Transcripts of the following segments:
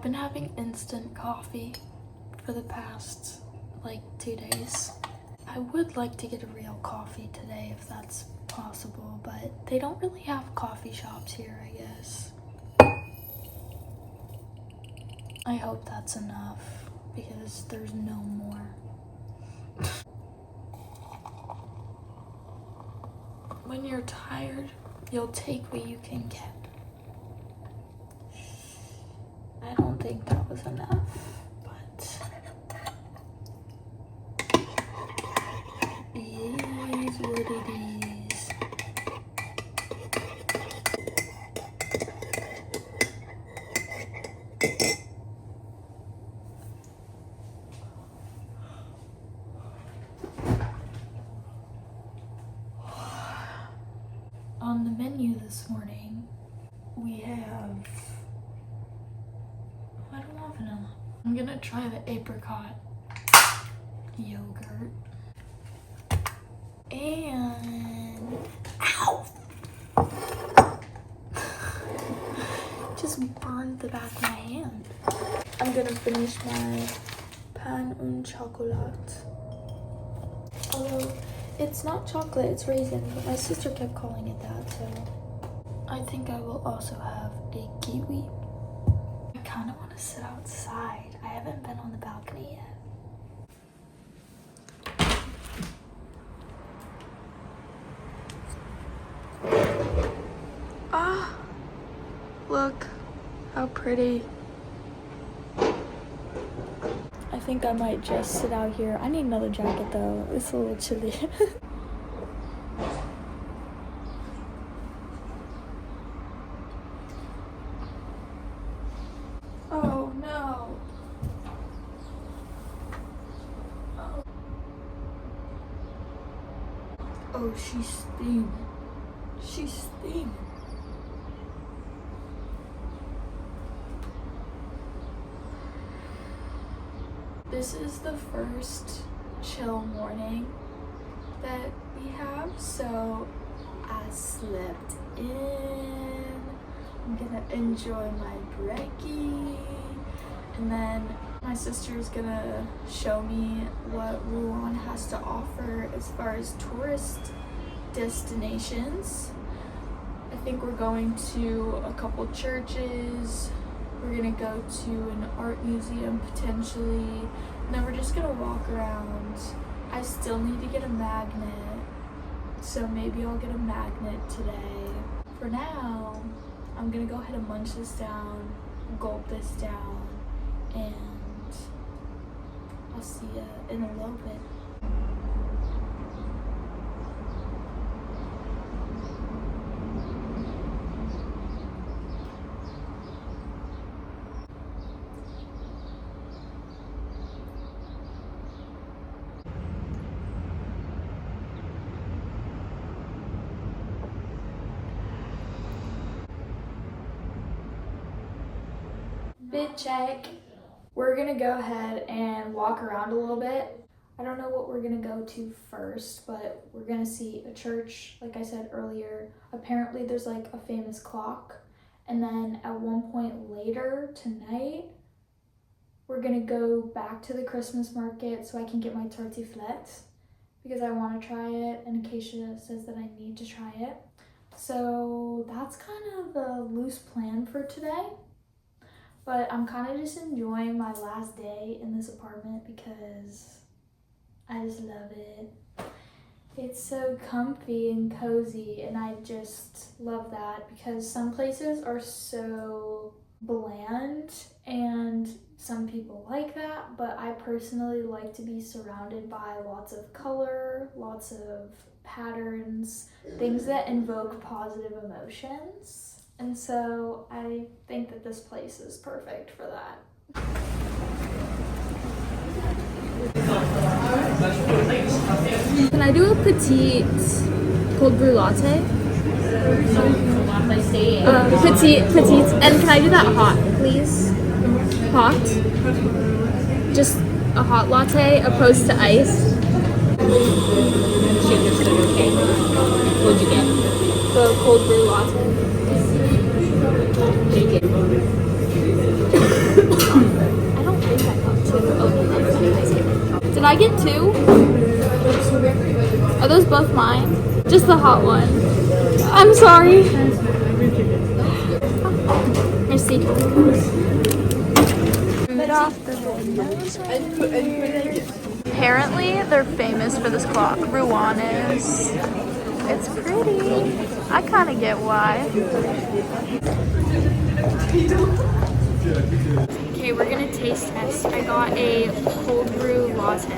been having instant coffee for the past like 2 days. I would like to get a real coffee today if that's possible, but they don't really have coffee shops here, I guess. I hope that's enough because there's no more. When you're tired, you'll take what you can get. I don't think that was enough, but it is what it is. On the menu this morning, we have, I don't want vanilla. I'm gonna try the apricot yogurt. And, ow! Just burned the back of my hand. I'm gonna finish my pan un chocolat. Although, it's not chocolate, it's raisin, but my sister kept calling it that, so I think I will also have a kiwi. I kind of want to sit outside. I haven't been on the balcony yet. Ah, look how pretty. I think I might just sit out here. I need another jacket though. It's a little chilly. Oh no. Oh, she's steaming. She's steaming. This is the first chill morning that we have, so I slept in. I'm gonna enjoy my brekkie, and then my sister's gonna show me what Rouen has to offer as far as tourist destinations. I think we're going to a couple churches. We're gonna go to an art museum potentially, and then we're just gonna walk around. I still need to get a magnet, so maybe I'll get a magnet today. For now, I'm gonna go ahead and munch this down, gulp this down, and I'll see ya in a little bit. Bit check. We're gonna go ahead and walk around a little bit. I don't know what we're gonna go to first, but we're gonna see a church, like I said earlier. Apparently there's like a famous clock, and then at one point later tonight we're gonna go back to the Christmas market so I can get my tartiflette because I want to try it, and Acacia says that I need to try it. So that's kind of the loose plan for today. But I'm kind of just enjoying my last day in this apartment because I just love it. It's so comfy and cozy, and I just love that because some places are so bland and some people like that, but I personally like to be surrounded by lots of color, lots of patterns, things that invoke positive emotions. And so I think that this place is perfect for that. Can I do a petite cold brew latte? Petite. And can I do that hot, please? Hot? Just a hot latte opposed to ice. What'd you get? The cold brew latte. Take it. I get two? Are those both mine? Just the hot one. I'm sorry. Merci. Get off the windows. Apparently, they're famous for this clock. Rouen is. It's pretty. I kind of get why. Okay, we're gonna taste test. I got a cold brew latte. I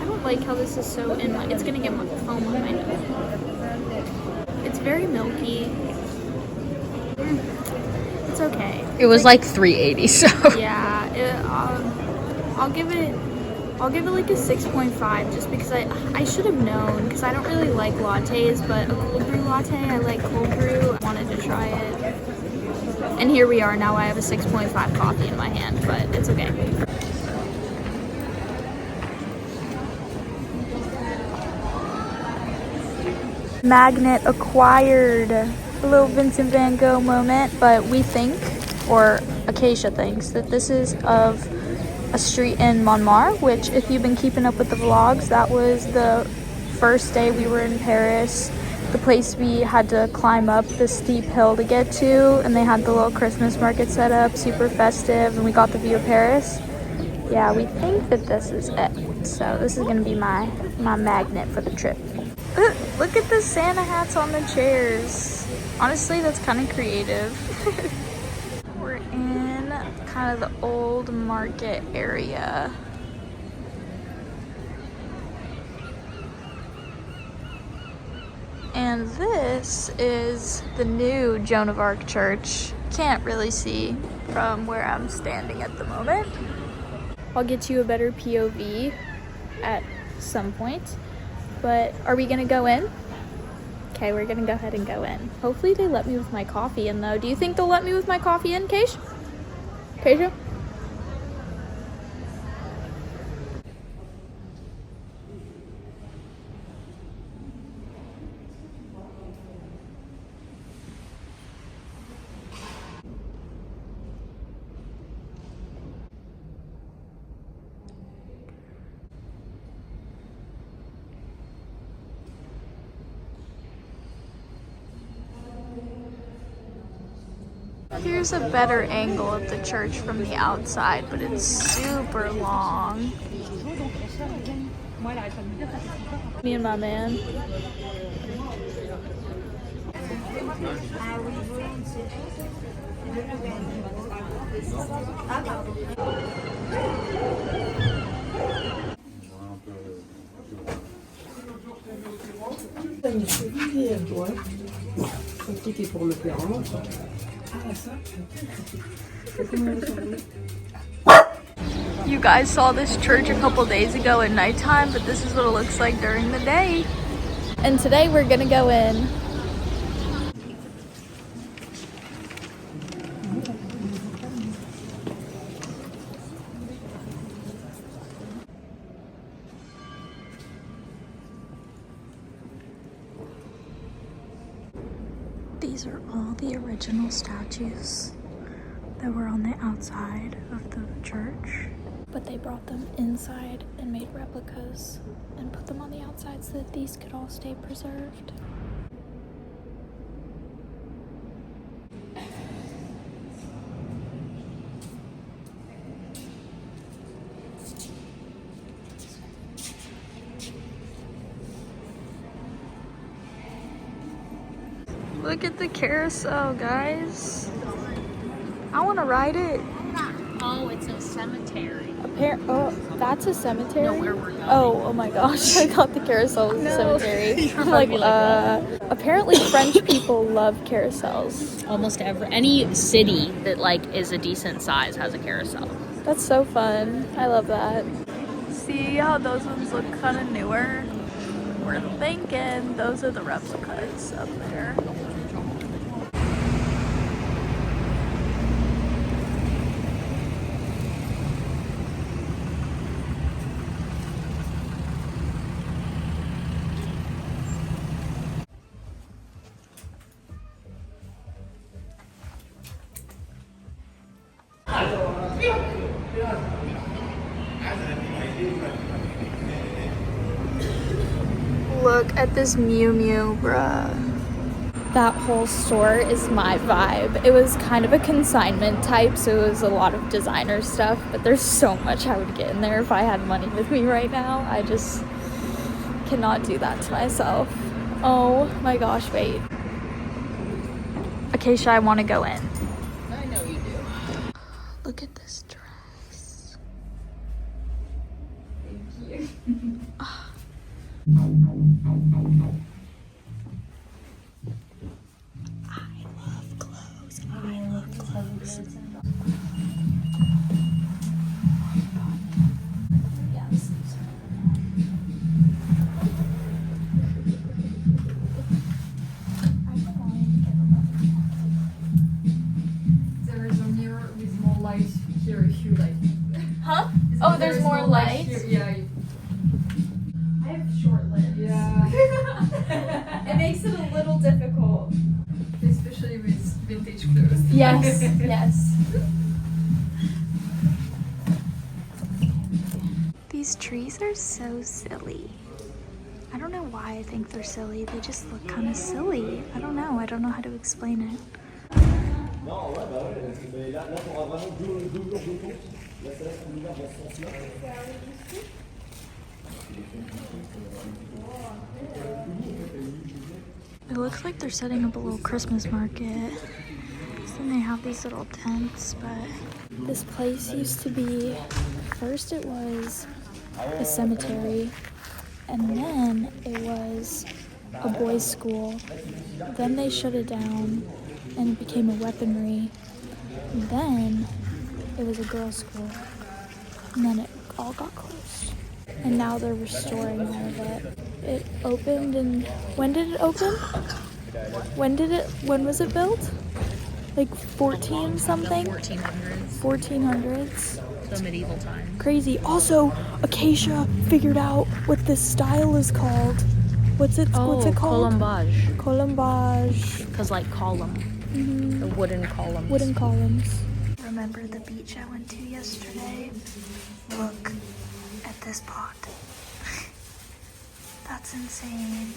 don't like how this is so in my. It's gonna get foam on my nose. It's very milky. It's okay. It was like 380, so. Yeah, I'll give it like a 6.5 just because I should have known because I don't really like lattes, but a cold brew latte, I like cold brew. I wanted to try it. And here we are now. I have a 6.5 coffee in my hand, but it's okay. Magnet acquired. A little Vincent van Gogh moment, but we think, or Acacia thinks, that this is of a street in Montmartre, which if you've been keeping up with the vlogs, that was the first day we were in Paris, the place we had to climb up the steep hill to get to, and they had the little Christmas market set up, super festive, and we got the view of Paris. Yeah, we think that this is it. So this is gonna be my magnet for the trip. Look at the Santa hats on the chairs. Honestly, that's kind of creative. We're in kind of the old market area. And this is the new Joan of Arc church. Can't really see from where I'm standing at the moment. I'll get you a better POV at some point. But are we gonna go in? Okay, we're gonna go ahead and go in. Hopefully they let me with my coffee in though. Do you think they'll let me with my coffee in, Keisha? Keisha? Here's a better angle of the church from the outside, but it's super long. Me and my man. You guys saw this church a couple days ago at nighttime, but this is what it looks like during the day. And today we're gonna go in. These are all the original statues that were on the outside of the church, but they brought them inside and made replicas and put them on the outside so that these could all stay preserved. Look at the carousel, guys. I want to ride it. Oh, it's a cemetery. Oh, that's a cemetery? No, where we're going. Oh my gosh. I thought the carousel was a cemetery. I'm like, apparently French people love carousels. Almost any city that like is a decent size has a carousel. That's so fun. I love that. See how those ones look kind of newer? We're thinking those are the replicas up there. Look at this Mew Mew, bruh. That whole store is my vibe. It was kind of a consignment type, so it was a lot of designer stuff, but there's so much I would get in there if I had money with me right now. I just cannot do that to myself. Oh my gosh, wait. Acacia, I want to go in. I know you do. Look at this dress. Thank you. I love clothes. Yes. There is a mirror with more light here if you like. Huh? Oh, there's more light? Here. Yeah. I have short limbs. Yeah. It makes it a little difficult. Especially with vintage clothes. Yes, yes. These trees are so silly. I don't know why I think they're silly. They just look kind of silly. I don't know. I don't know how to explain it. Non, ouais, bah ouais, mais là t'auras vraiment deux murs de compte. Là, ça reste ouvert dans ce sens-là. It looks like they're setting up a little Christmas market. Then they have these little tents, but this place used to be, first it was a cemetery, and then it was a boys' school. Then they shut it down and it became a weaponry. Then it was a girls' school, and then it all got closed. And now they're restoring all of it. It opened in, when did it open? When was it built? Like 14 something? 1400s. 1400s. So medieval times. Crazy. Also, Acacia figured out what this style is called. What's it called? Colombage. Colombage. Because like column. Mm-hmm. The wooden columns. Wooden columns. Remember the beach I went to yesterday? Look at this pot. That's insane.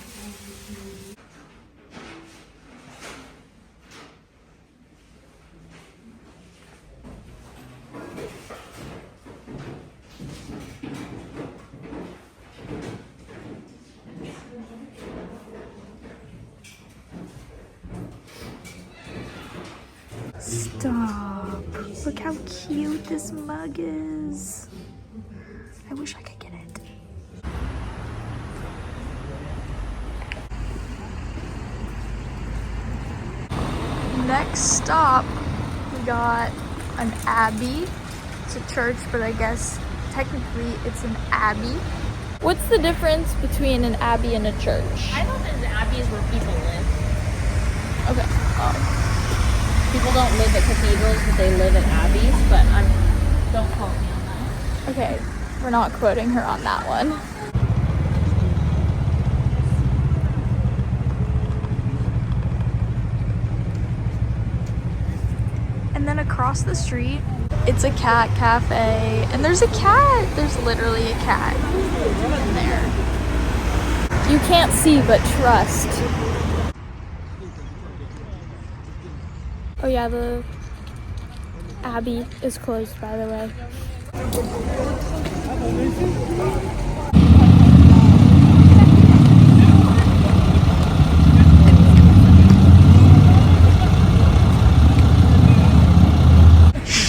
Stop. Look how cute this mug is. I wish I could get it. Next stop, we got an abbey. It's a church, but I guess technically it's an abbey. What's the difference between an abbey and a church? I thought that the abbey is where people live. Okay. People don't live at cathedrals, but they live at abbeys. But don't quote me on that. Okay, we're not quoting her on that one. And then across the street, it's a cat cafe. And there's a cat. There's literally a cat in there. You can't see, but trust. Oh yeah, the abbey is closed, by the way.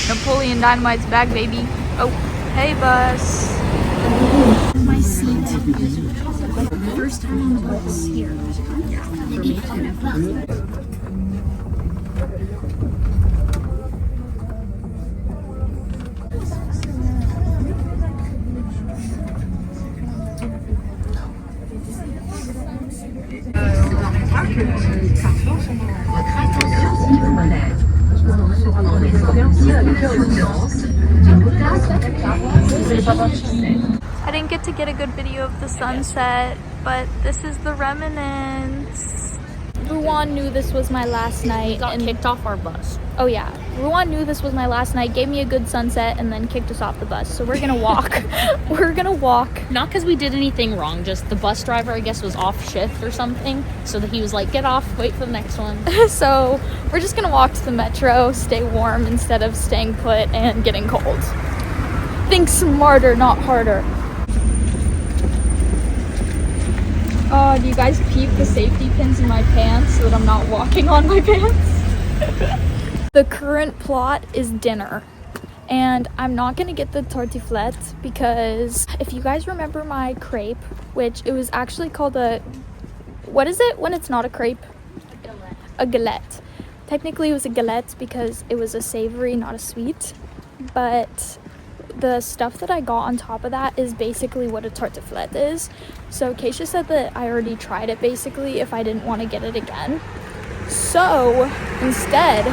Napoleon Dynamite's back, baby. Oh, hey, bus. My seat. First time on the bus here. I didn't get a good video of the sunset, but this is the remnants. Ruan knew this was my last night. Got kicked off our bus. Oh yeah, Ruan knew this was my last night, gave me a good sunset, and then kicked us off the bus. So we're gonna walk. We're gonna walk. Not because we did anything wrong, just the bus driver, I guess, was off shift or something. So that he was like, get off, wait for the next one. So we're just gonna walk to the metro, stay warm instead of staying put and getting cold. Think smarter, not harder. Oh, do you guys peep the safety pins in my pants so that I'm not walking on my pants? The current plot is dinner. And I'm not gonna get the tartiflette because if you guys remember my crepe, which it was actually called a, what is it when it's not a crepe? A galette. Technically it was a galette because it was a savory, not a sweet. But the stuff that I got on top of that is basically what a tartiflette is. So Keisha said that I already tried it basically if I didn't want to get it again. So instead,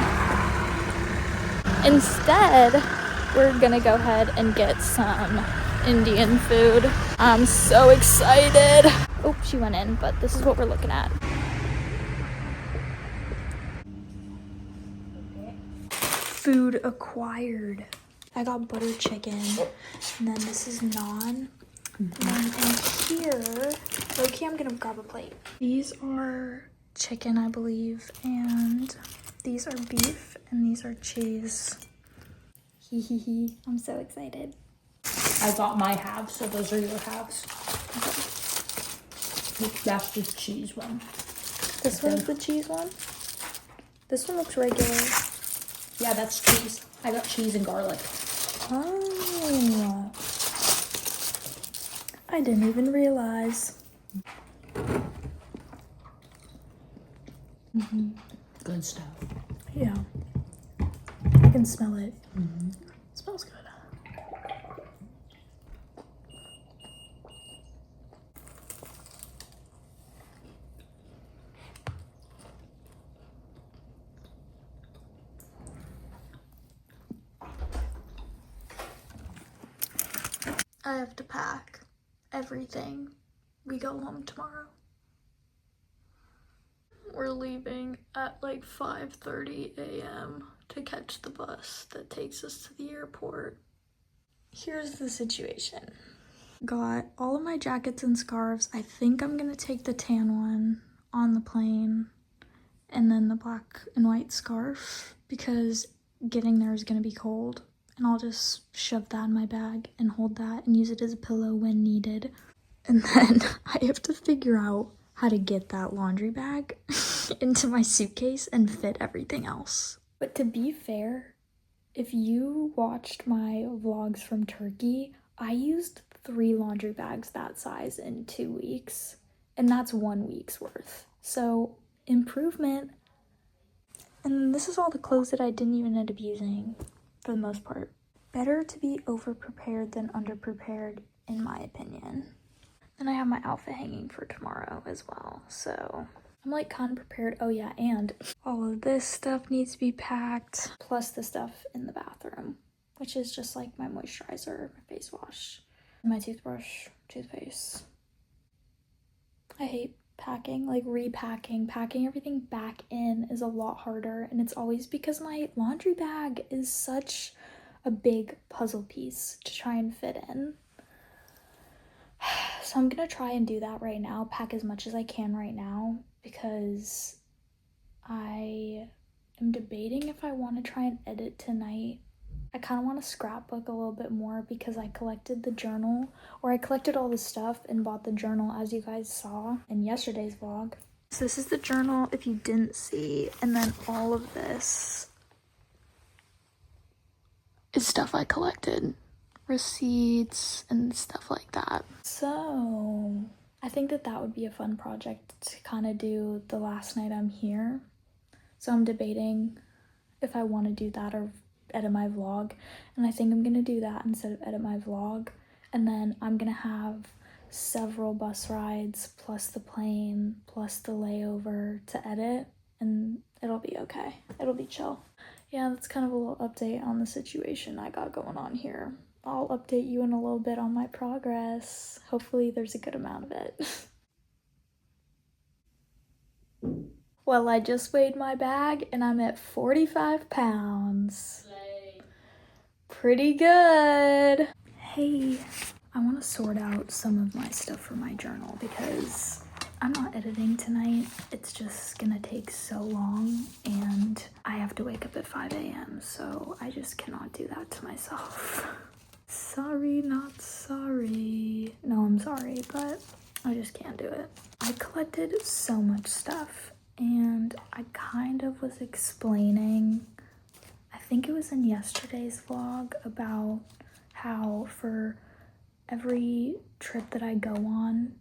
we're gonna go ahead and get some Indian food. I'm so excited. Oh, she went in, but this is what we're looking at. Food acquired. I got butter chicken, and then this is naan. And then in here, okay, I'm gonna grab a plate. These are chicken, I believe, and these are beef, and these are cheese. Hee hee hee. I'm so excited. I got my halves, so those are your halves. That's the cheese one. This one's the cheese one? This one looks regular. Yeah, that's cheese. I got cheese and garlic. Oh. I didn't even realize. Good stuff. Yeah. I can smell it. It smells good. I have to pack everything. We go home tomorrow. We're leaving at like 5:30 a.m. to catch the bus that takes us to the airport. Here's the situation. Got all of my jackets and scarves. I think I'm gonna take the tan one on the plane and then the black and white scarf because getting there is gonna be cold. And I'll just shove that in my bag and hold that and use it as a pillow when needed. And then I have to figure out how to get that laundry bag into my suitcase and fit everything else. But to be fair, if you watched my vlogs from Turkey, I used 3 laundry bags that size in 2 weeks, and that's 1 week's worth. So improvement. And this is all the clothes that I didn't even end up using for the most part. Better to be over-prepared than under-prepared, in my opinion. Then I have my outfit hanging for tomorrow as well, so I'm like kind of prepared. Oh yeah, and all of this stuff needs to be packed, plus the stuff in the bathroom, which is just like my moisturizer, my face wash, my toothbrush, toothpaste. I hate packing, like repacking. Packing everything back in is a lot harder, and it's always because my laundry bag is such a big puzzle piece to try and fit in. So I'm gonna try and do that right now, pack as much as I can right now, because I am debating if I want to try and edit tonight. I kind of want to scrapbook a little bit more because I collected the journal, or I collected all the stuff and bought the journal, as you guys saw in yesterday's vlog. So this is the journal if you didn't see, and then all of this is stuff I collected. Receipts and stuff like that. So I think that would be a fun project to kind of do the last night I'm here. So I'm debating if I want to do that or edit my vlog, and I think I'm gonna do that instead of edit my vlog. And then I'm gonna have several bus rides plus the plane plus the layover to edit, and it'll be okay. It'll be chill. Yeah, that's kind of a little update on the situation I got going on here. I'll update you in a little bit on my progress. Hopefully there's a good amount of it. Well, I just weighed my bag and I'm at 45 pounds. Pretty good. Hey, I want to sort out some of my stuff for my journal because I'm not editing tonight. It's just gonna take so long and I have to wake up at 5 a.m. so I just cannot do that to myself. Sorry, not sorry. No, I'm sorry, but I just can't do it. I collected so much stuff and I kind of was explaining, I think it was in yesterday's vlog, about how for every trip that I go on,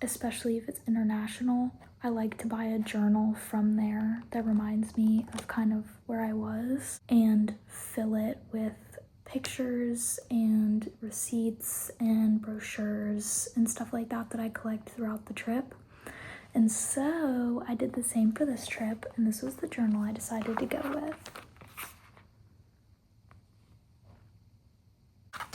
especially if it's international, I like to buy a journal from there that reminds me of kind of where I was and fill it with pictures and receipts and brochures and stuff like that that I collect throughout the trip. And so I did the same for this trip, and this was the journal I decided to go with.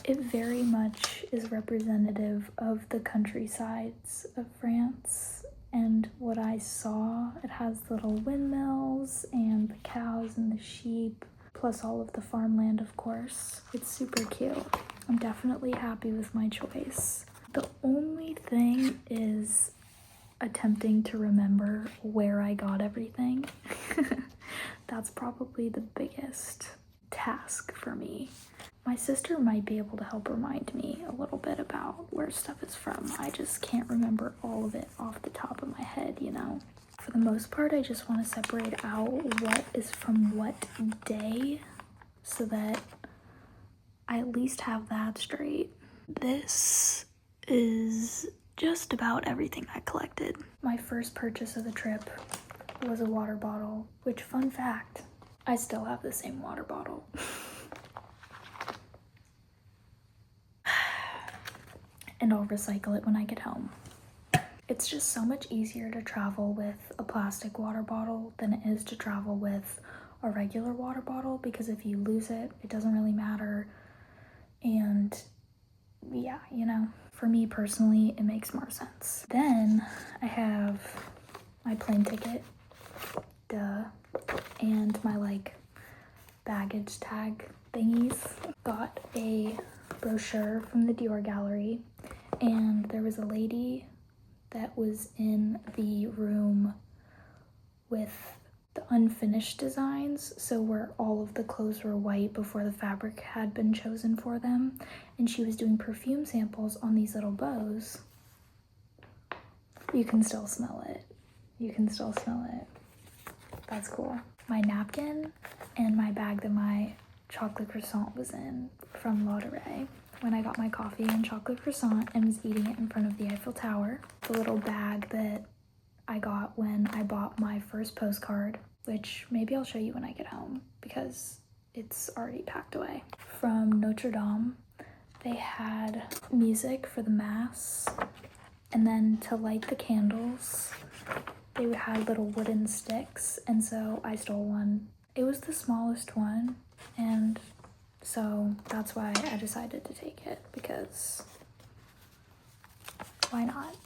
It very much is representative of the countrysides of France and what I saw. It has little windmills and the cows and the sheep, plus all of the farmland, of course. It's super cute. I'm definitely happy with my choice. The only thing is attempting to remember where I got everything. That's probably the biggest task for me. My sister might be able to help remind me a little bit about where stuff is from. I just can't remember all of it off the top of my head, you know? For the most part, I just want to separate out what is from what day so that I at least have that straight. This is just about everything I collected. My first purchase of the trip was a water bottle, which, fun fact, I still have the same water bottle. And I'll recycle it when I get home. It's just so much easier to travel with a plastic water bottle than it is to travel with a regular water bottle, because if you lose it, it doesn't really matter. And yeah, you know, for me personally, it makes more sense. Then I have my plane ticket, duh, and my like baggage tag thingies. Got a brochure from the Dior gallery, and there was a lady that was in the room with the unfinished designs, so where all of the clothes were white before the fabric had been chosen for them, and she was doing perfume samples on these little bows. You can still smell it. You can still smell it. That's cool. My napkin and my bag that my chocolate croissant was in from Lauderay when I got my coffee and chocolate croissant and was eating it in front of the Eiffel Tower. The little bag that I got when I bought my first postcard, which maybe I'll show you when I get home because it's already packed away. From Notre Dame, they had music for the mass, and then to light the candles, they had little wooden sticks, and so I stole one. It was the smallest one, and so that's why I decided to take it, because why not?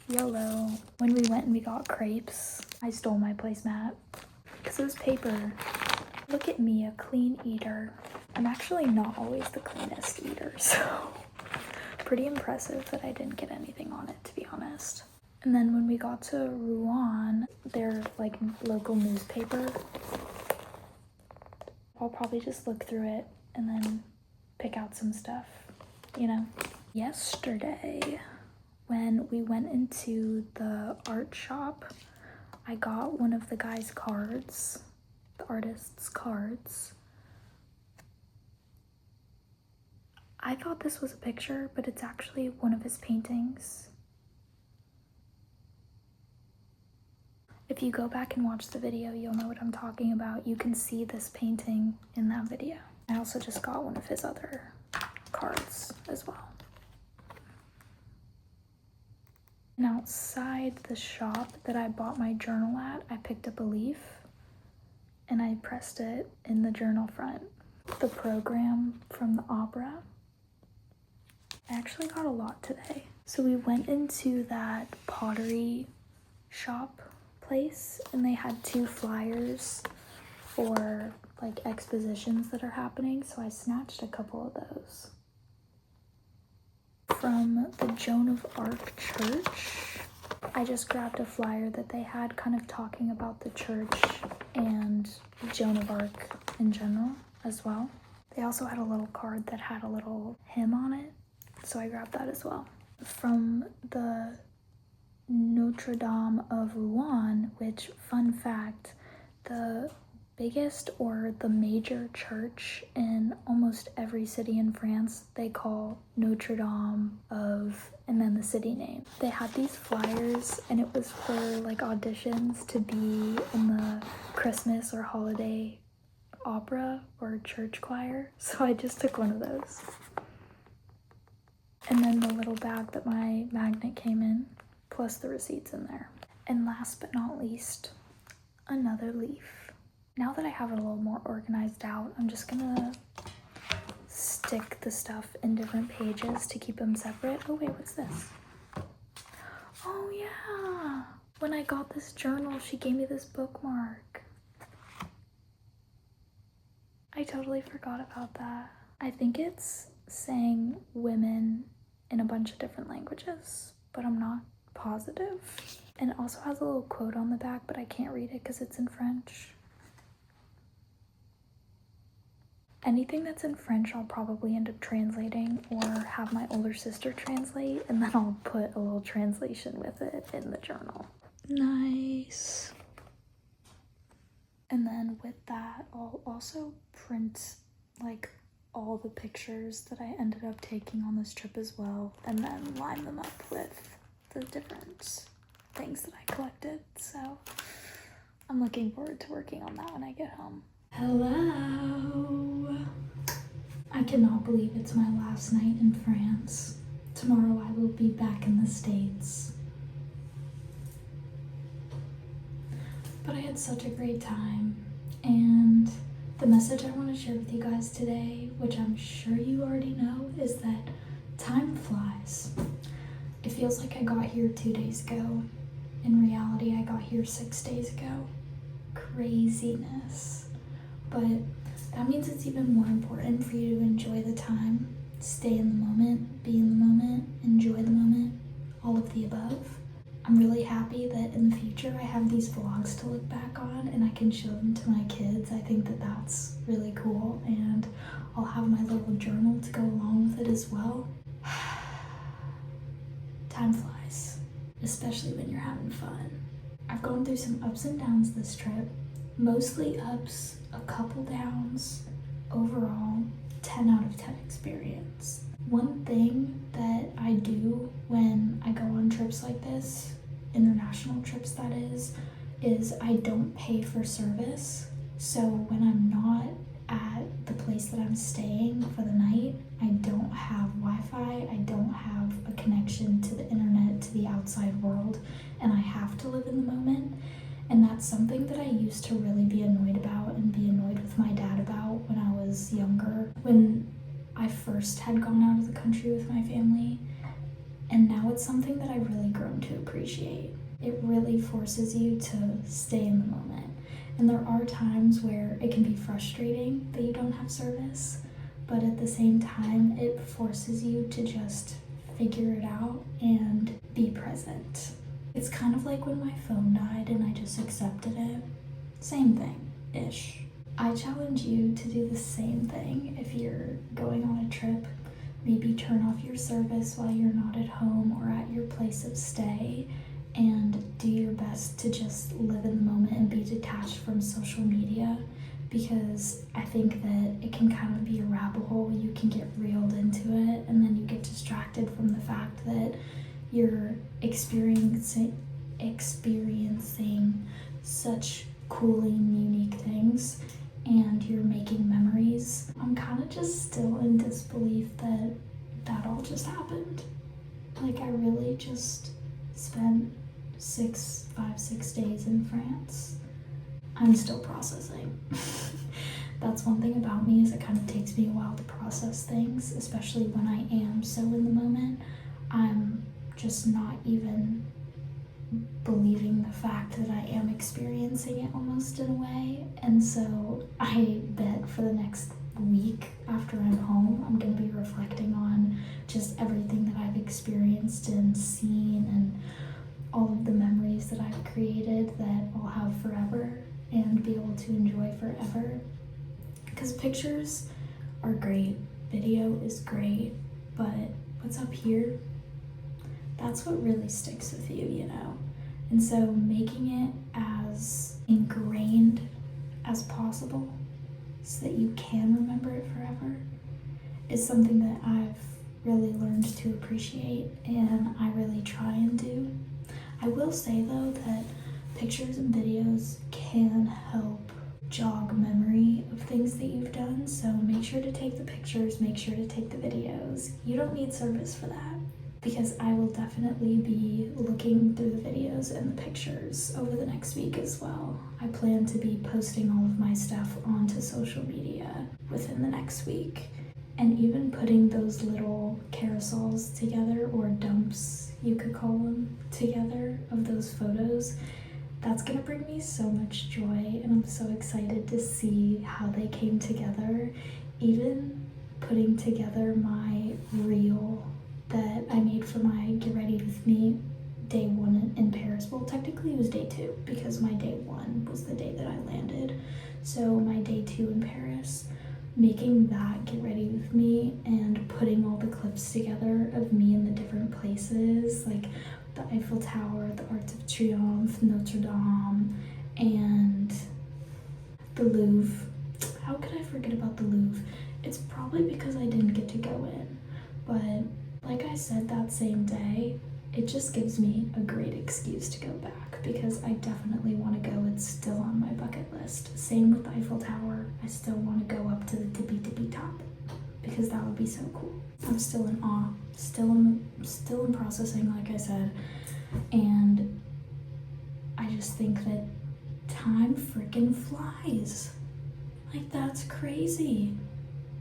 YOLO. When we went and we got crepes, I stole my placemat because it was paper. Look at me, a clean eater. I'm actually not always the cleanest eater, so pretty impressive that I didn't get anything on it, to be honest. And then when we got to Rouen, their like local newspaper, I'll probably just look through it and then pick out some stuff, you know? Yesterday, when we went into the art shop, I got one of the guy's cards, the artist's cards. I thought this was a picture, but it's actually one of his paintings. If you go back and watch the video, you'll know what I'm talking about. You can see this painting in that video. I also just got one of his other cards as well. And outside the shop that I bought my journal at, I picked up a leaf and I pressed it in the journal front. The program from the opera. I actually got a lot today. So we went into that pottery shop place, and they had 2 flyers for like expositions that are happening, so I snatched a couple of those. From the Joan of Arc Church, I just grabbed a flyer that they had kind of talking about the church and Joan of Arc in general as well. They also had a little card that had a little hymn on it, so I grabbed that as well. From the Notre Dame of Rouen, which, fun fact, the biggest or the major church in almost every city in France, they call Notre Dame of, and then the city name. They had these flyers, and it was for like auditions to be in the Christmas or holiday opera or church choir, so I just took one of those. And then the little bag that my magnet came in, plus the receipts in there. And last but not least, another leaf. Now that I have it a little more organized out, I'm just gonna stick the stuff in different pages to keep them separate. Oh wait, what's this? Oh yeah! When I got this journal, she gave me this bookmark. I totally forgot about that. I think it's saying women in a bunch of different languages, but I'm not positive. And it also has a little quote on the back, but I can't read it because it's in French. Anything that's in French I'll probably end up translating or have my older sister translate, and then I'll put a little translation with it in the journal. Nice. And then with that, I'll also print like all the pictures that I ended up taking on this trip as well, and then line them up with the different things that I collected. So I'm looking forward to working on that when I get home. Hello! I cannot believe it's my last night in France. Tomorrow I will be back in the States. But I had such a great time, and the message I want to share with you guys today, which I'm sure you already know, is that time flies. It feels like I got here 2 days ago. In reality, I got here 6 days ago. Craziness. But that means it's even more important for you to enjoy the time, stay in the moment, be in the moment, enjoy the moment, all of the above. I'm really happy that in the future I have these vlogs to look back on and I can show them to my kids. I think that that's really cool, and I'll have my little journal to go along with it as well. Time flies, especially when you're having fun. I've gone through some ups and downs this trip. Mostly ups, a couple downs. Overall, 10 out of 10 experience. One thing that I do when I go on trips like this, international trips that is I don't pay for service. So when I'm not at the place that I'm staying for the night, I don't have Wi-Fi, I don't have a connection to the internet, to the outside world, and I have to live in the moment. And that's something that I used to really be annoyed about and be annoyed with my dad about when I was younger, when I first had gone out of the country with my family. And now it's something that I've really grown to appreciate. It really forces you to stay in the moment. And there are times where it can be frustrating that you don't have service, but at the same time, it forces you to just figure it out and be present. It's kind of like when my phone died and I just accepted it. Same thing-ish. I challenge you to do the same thing if you're going on a trip. Maybe turn off your service while you're not at home or at your place of stay, and do your best to just live in the moment and be detached from social media, because I think that it can kind of be a rabbit hole. You can get reeled into it, and then you get distracted from the fact that you're experiencing such cool and unique things, and you're making memories. I'm kind of just still in disbelief that that all just happened. Like, I really just spent 6 days in France. I'm still processing. That's one thing about me, is it kind of takes me a while to process things, especially when I am so in the moment. I'm just not even believing the fact that I am experiencing it almost in a way. And so I bet for the next week after I'm home, I'm gonna be reflecting on just everything that I've experienced and seen and all of the memories that I've created that I'll have forever and be able to enjoy forever. Because pictures are great, video is great, but what's up here, that's what really sticks with you, you know? And so making it as ingrained as possible so that you can remember it forever is something that I've really learned to appreciate and I really try and do. I will say though that pictures and videos can help jog memory of things that you've done, so make sure to take the pictures, make sure to take the videos. You don't need service for that, because I will definitely be looking through the videos and the pictures over the next week as well. I plan to be posting all of my stuff onto social media within the next week, and even putting those little carousels together, or dumps you could call them, together of those photos. That's gonna bring me so much joy, and I'm so excited to see how they came together. Even putting together my reel that I made for my Get Ready With Me day 1 in Paris. Well, technically it was day 2 because my day 1 was the day that I landed. So my day 2 in Paris, making that Get Ready With Me and putting all the clips together of me in the different places, like the Eiffel Tower, the Arc de Triomphe, Notre Dame, and the Louvre. How could I forget about the Louvre? It's probably because I didn't get to go in, but like I said that same day, it just gives me a great excuse to go back because I definitely want to go. It's still on my bucket list. Same with the Eiffel Tower. I still want to go up to the tippy top because that would be so cool. I'm still in awe, still in processing, like I said, and I just think that time freaking flies. Like, that's crazy.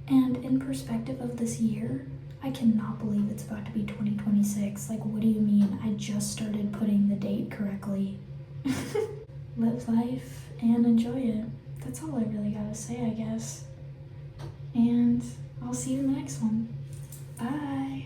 And in perspective of this year, I cannot believe it's about to be 2026. Like, what do you mean? I just started putting the date correctly. Live life and enjoy it. That's all I really gotta say, I guess. And I'll see you in the next one. Bye.